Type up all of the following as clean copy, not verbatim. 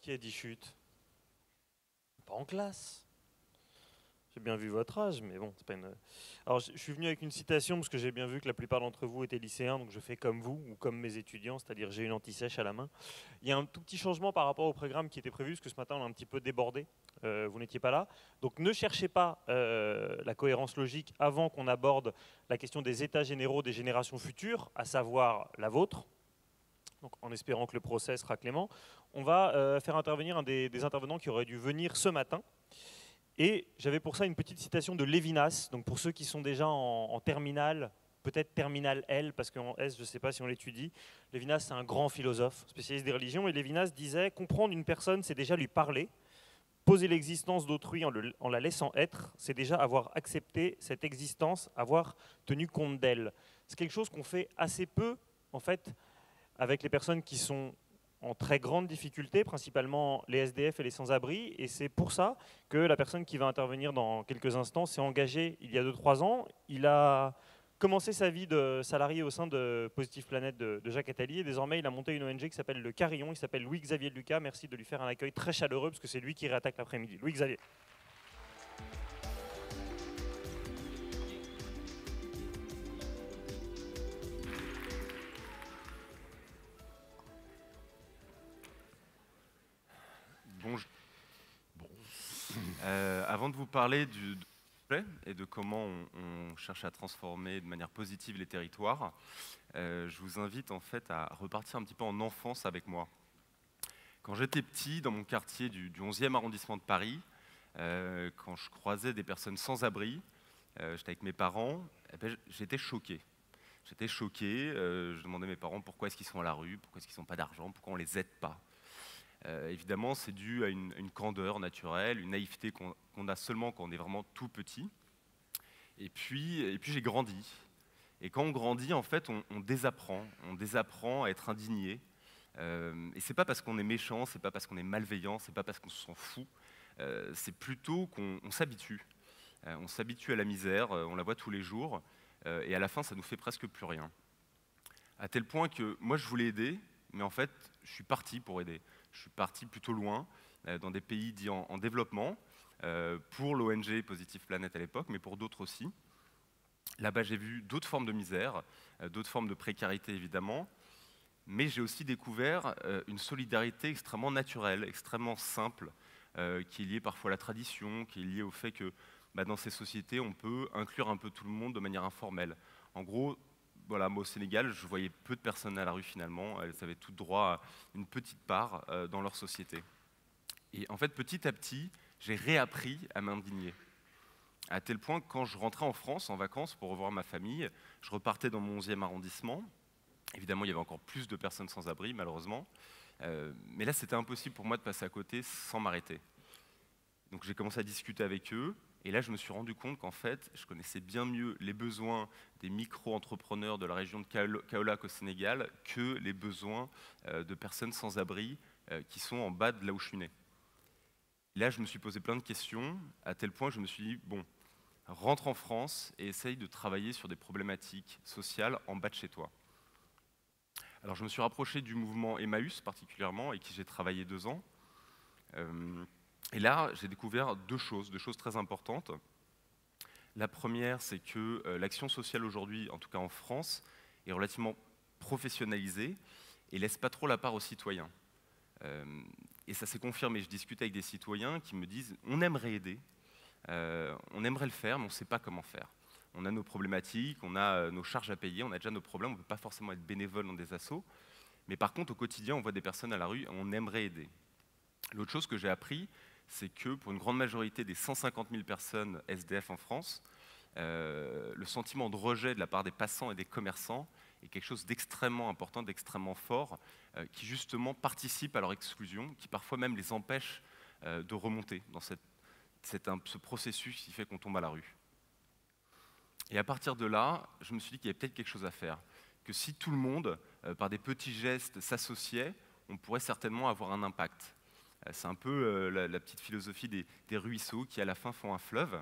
Qui a dit chute? Pas en classe. J'ai bien vu votre âge, mais bon, c'est pas une... Alors, je suis venu avec une citation parce que j'ai bien vu que la plupart d'entre vous étaient lycéens, donc je fais comme vous ou comme mes étudiants, c'est-à-dire j'ai une anti-sèche à la main. Il y a un tout petit changement par rapport au programme qui était prévu, parce que ce matin on a un petit peu débordé, vous n'étiez pas là. Donc ne cherchez pas la cohérence logique avant qu'on aborde la question des états généraux des générations futures, à savoir la vôtre. Donc, en espérant que le procès sera clément, on va faire intervenir un des intervenants qui aurait dû venir ce matin. Et j'avais pour ça une petite citation de Lévinas. Donc pour ceux qui sont déjà en terminale, peut-être terminale L, parce qu'en S, je ne sais pas si on l'étudie, Lévinas, c'est un grand philosophe, spécialiste des religions, et Lévinas disait « Comprendre une personne, c'est déjà lui parler. Poser l'existence d'autrui en la laissant être, c'est déjà avoir accepté cette existence, avoir tenu compte d'elle. » C'est quelque chose qu'on fait assez peu, en fait, avec les personnes qui sont en très grande difficulté, principalement les SDF et les sans-abri. Et c'est pour ça que la personne qui va intervenir dans quelques instants s'est engagée il y a 2-3 ans. Il a commencé sa vie de salarié au sein de Positive Planet de Jacques Attali. Et désormais, il a monté une ONG qui s'appelle Le Carillon. Il s'appelle Louis-Xavier Lucas. Merci de lui faire un accueil très chaleureux parce que c'est lui qui réattaque l'après-midi. Louis-Xavier. Bonjour. Avant de vous parler du projet et de comment on cherche à transformer de manière positive les territoires, je vous invite en fait à repartir un petit peu en enfance avec moi. Quand j'étais petit, dans mon quartier du 11e arrondissement de Paris, quand je croisais des personnes sans abri, j'étais avec mes parents, eh ben, j'étais choqué. J'étais choqué, je demandais à mes parents pourquoi est-ce qu'ils sont à la rue, pourquoi est-ce qu'ils n'ont pas d'argent, pourquoi on ne les aide pas. Évidemment, c'est dû à une candeur naturelle, une naïveté qu'on a seulement quand on est vraiment tout petit. Et puis j'ai grandi. Et quand on grandit, en fait, on désapprend à être indigné. Et c'est pas parce qu'on est méchant, c'est pas parce qu'on est malveillant, c'est pas parce qu'on s'en fout. C'est plutôt qu'on s'habitue. On s'habitue à la misère, on la voit tous les jours, et à la fin, ça nous fait presque plus rien. À tel point que moi, je voulais aider, mais en fait, je suis parti pour aider. Je suis parti plutôt loin, dans des pays dits en développement, pour l'ONG Positive Planet à l'époque, mais pour d'autres aussi. Là-bas, j'ai vu d'autres formes de misère, d'autres formes de précarité évidemment, mais j'ai aussi découvert une solidarité extrêmement naturelle, extrêmement simple, qui est liée parfois à la tradition, qui est liée au fait que dans ces sociétés, on peut inclure un peu tout le monde de manière informelle. En gros, voilà, moi au Sénégal, je voyais peu de personnes à la rue finalement, elles avaient tout droit à une petite part dans leur société. Et en fait, petit à petit, j'ai réappris à m'indigner. À tel point que quand je rentrais en France en vacances pour revoir ma famille, je repartais dans mon 11e arrondissement. Évidemment, il y avait encore plus de personnes sans abri, malheureusement. Mais là, c'était impossible pour moi de passer à côté sans m'arrêter. Donc j'ai commencé à discuter avec eux, et là je me suis rendu compte qu'en fait, je connaissais bien mieux les besoins des micro-entrepreneurs de la région de Kaolack au Sénégal que les besoins de personnes sans abri qui sont en bas de là où je suis né. Là, je me suis posé plein de questions, à tel point que je me suis dit, bon, rentre en France et essaye de travailler sur des problématiques sociales en bas de chez toi. Alors je me suis rapproché du mouvement Emmaüs particulièrement, avec qui j'ai travaillé 2 ans. Et là, j'ai découvert deux choses très importantes. La première, c'est que l'action sociale aujourd'hui, en tout cas en France, est relativement professionnalisée et laisse pas trop la part aux citoyens. Et ça s'est confirmé. Je discute avec des citoyens qui me disent « on aimerait aider, on aimerait le faire, mais on ne sait pas comment faire. On a nos problématiques, on a nos charges à payer, on a déjà nos problèmes, on ne peut pas forcément être bénévole dans des assos. Mais par contre, au quotidien, on voit des personnes à la rue, on aimerait aider. » L'autre chose que j'ai appris, c'est que pour une grande majorité des 150 000 personnes SDF en France, le sentiment de rejet de la part des passants et des commerçants est quelque chose d'extrêmement important, d'extrêmement fort, qui justement participe à leur exclusion, qui parfois même les empêche de remonter dans ce processus qui fait qu'on tombe à la rue. Et à partir de là, je me suis dit qu'il y avait peut-être quelque chose à faire, que si tout le monde, par des petits gestes, s'associait, on pourrait certainement avoir un impact. C'est un peu la petite philosophie des ruisseaux qui, à la fin, font un fleuve.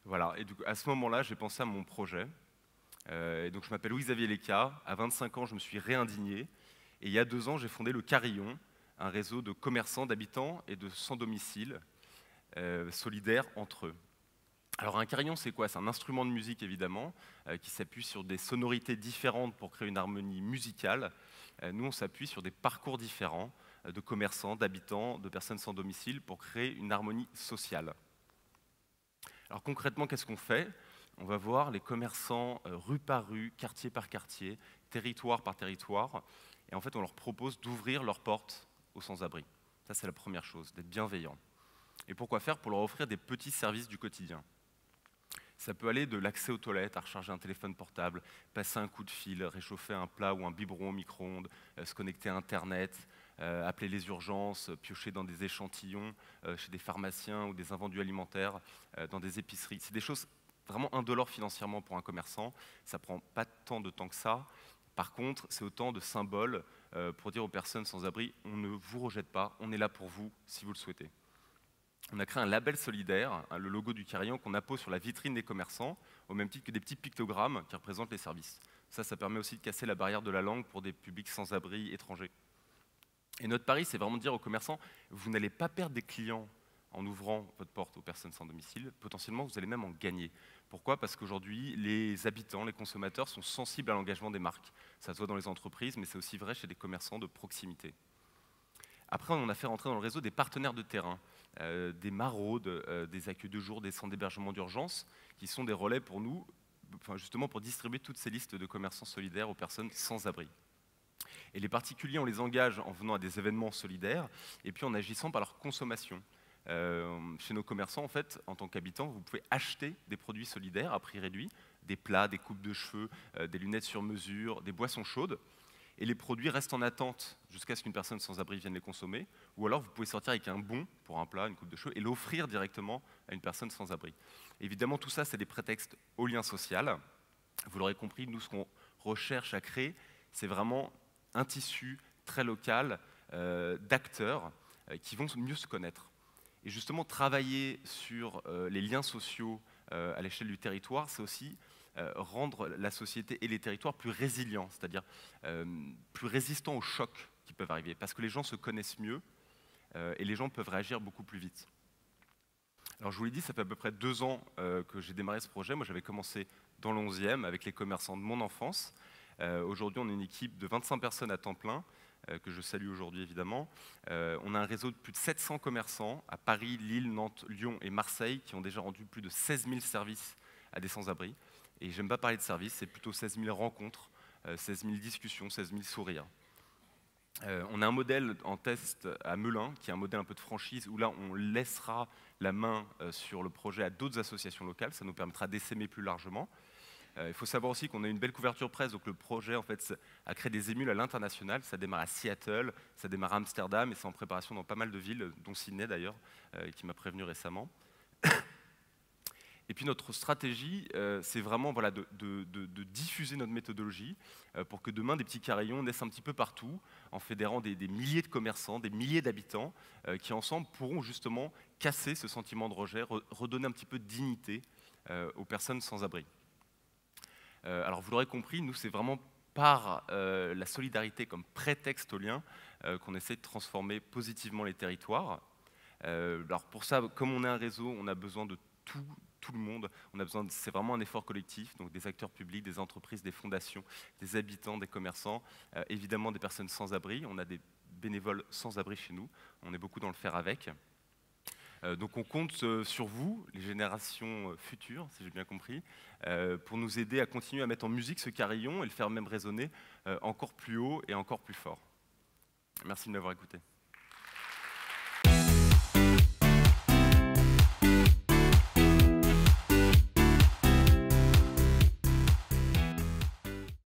Voilà. Et donc, à ce moment-là, j'ai pensé à mon projet. Et donc, je m'appelle Louis-Xavier Lucas. À 25 ans, je me suis réindigné. Et il y a 2 ans, j'ai fondé Le Carillon, un réseau de commerçants, d'habitants et de sans-domicile solidaires entre eux. Alors un carillon, c'est quoi? C'est un instrument de musique, évidemment, qui s'appuie sur des sonorités différentes pour créer une harmonie musicale. Nous, on s'appuie sur des parcours différents de commerçants, d'habitants, de personnes sans domicile pour créer une harmonie sociale. Alors concrètement, qu'est-ce qu'on fait? On va voir les commerçants rue par rue, quartier par quartier, territoire par territoire, et en fait, on leur propose d'ouvrir leurs portes aux sans-abri. Ça, c'est la première chose, d'être bienveillant. Et pourquoi faire? Pour leur offrir des petits services du quotidien. Ça peut aller de l'accès aux toilettes, à recharger un téléphone portable, passer un coup de fil, réchauffer un plat ou un biberon au micro-ondes, se connecter à Internet, appeler les urgences, piocher dans des échantillons chez des pharmaciens ou des invendus alimentaires, dans des épiceries. C'est des choses vraiment indolores financièrement pour un commerçant. Ça ne prend pas tant de temps que ça. Par contre, c'est autant de symboles pour dire aux personnes sans abri, on ne vous rejette pas, on est là pour vous si vous le souhaitez. On a créé un label solidaire, le logo du carillon, qu'on appose sur la vitrine des commerçants, au même titre que des petits pictogrammes qui représentent les services. Ça permet aussi de casser la barrière de la langue pour des publics sans-abri étrangers. Et notre pari, c'est vraiment de dire aux commerçants, vous n'allez pas perdre des clients en ouvrant votre porte aux personnes sans domicile, potentiellement vous allez même en gagner. Pourquoi? Parce qu'aujourd'hui, les habitants, les consommateurs sont sensibles à l'engagement des marques. Ça se voit dans les entreprises, mais c'est aussi vrai chez des commerçants de proximité. Après, on a fait rentrer dans le réseau des partenaires de terrain, des maraudes, des accueils de jour, des centres d'hébergement d'urgence, qui sont des relais pour nous, justement pour distribuer toutes ces listes de commerçants solidaires aux personnes sans abri. Et les particuliers, on les engage en venant à des événements solidaires et puis en agissant par leur consommation. Chez nos commerçants, en fait, en tant qu'habitants, vous pouvez acheter des produits solidaires à prix réduit, des plats, des coupes de cheveux, des lunettes sur mesure, des boissons chaudes. Et les produits restent en attente jusqu'à ce qu'une personne sans abri vienne les consommer. Ou alors, vous pouvez sortir avec un bon pour un plat, une coupe de cheveux, et l'offrir directement à une personne sans abri. Évidemment, tout ça, c'est des prétextes au lien social. Vous l'aurez compris, nous, ce qu'on recherche à créer, c'est vraiment un tissu très local d'acteurs qui vont mieux se connaître. Et justement, travailler sur les liens sociaux à l'échelle du territoire, c'est aussi rendre la société et les territoires plus résilients, c'est-à-dire plus résistants aux chocs qui peuvent arriver, parce que les gens se connaissent mieux et les gens peuvent réagir beaucoup plus vite. Alors je vous l'ai dit, ça fait à peu près 2 ans que j'ai démarré ce projet. Moi, j'avais commencé dans le 11e avec les commerçants de mon enfance. Aujourd'hui, on est une équipe de 25 personnes à temps plein, que je salue aujourd'hui évidemment. On a un réseau de plus de 700 commerçants à Paris, Lille, Nantes, Lyon et Marseille qui ont déjà rendu plus de 16 000 services à des sans-abri. Et j'aime pas parler de services, c'est plutôt 16 000 rencontres, 16 000 discussions, 16 000 sourires. On a un modèle en test à Melun, qui est un modèle un peu de franchise, où là on laissera la main sur le projet à d'autres associations locales, ça nous permettra d'essaimer plus largement. Il faut savoir aussi qu'on a une belle couverture presse, donc le projet en fait, a créé des émules à l'international. Ça démarre à Seattle, ça démarre à Amsterdam et c'est en préparation dans pas mal de villes, dont Sydney d'ailleurs, qui m'a prévenu récemment. Et puis notre stratégie, c'est vraiment voilà, de diffuser notre méthodologie pour que demain des petits carillons naissent un petit peu partout, en fédérant des milliers de commerçants, des milliers d'habitants, qui ensemble pourront justement casser ce sentiment de rejet, redonner un petit peu de dignité aux personnes sans abri. Alors vous l'aurez compris, nous c'est vraiment par la solidarité comme prétexte au lien qu'on essaie de transformer positivement les territoires. Alors pour ça, comme on est un réseau, on a besoin de tout le monde. C'est vraiment un effort collectif, donc des acteurs publics, des entreprises, des fondations, des habitants, des commerçants, évidemment des personnes sans abri. On a des bénévoles sans abri chez nous, on est beaucoup dans le faire avec. Donc on compte sur vous, les générations futures, si j'ai bien compris, pour nous aider à continuer à mettre en musique ce carillon et le faire même résonner encore plus haut et encore plus fort. Merci de m'avoir écouté.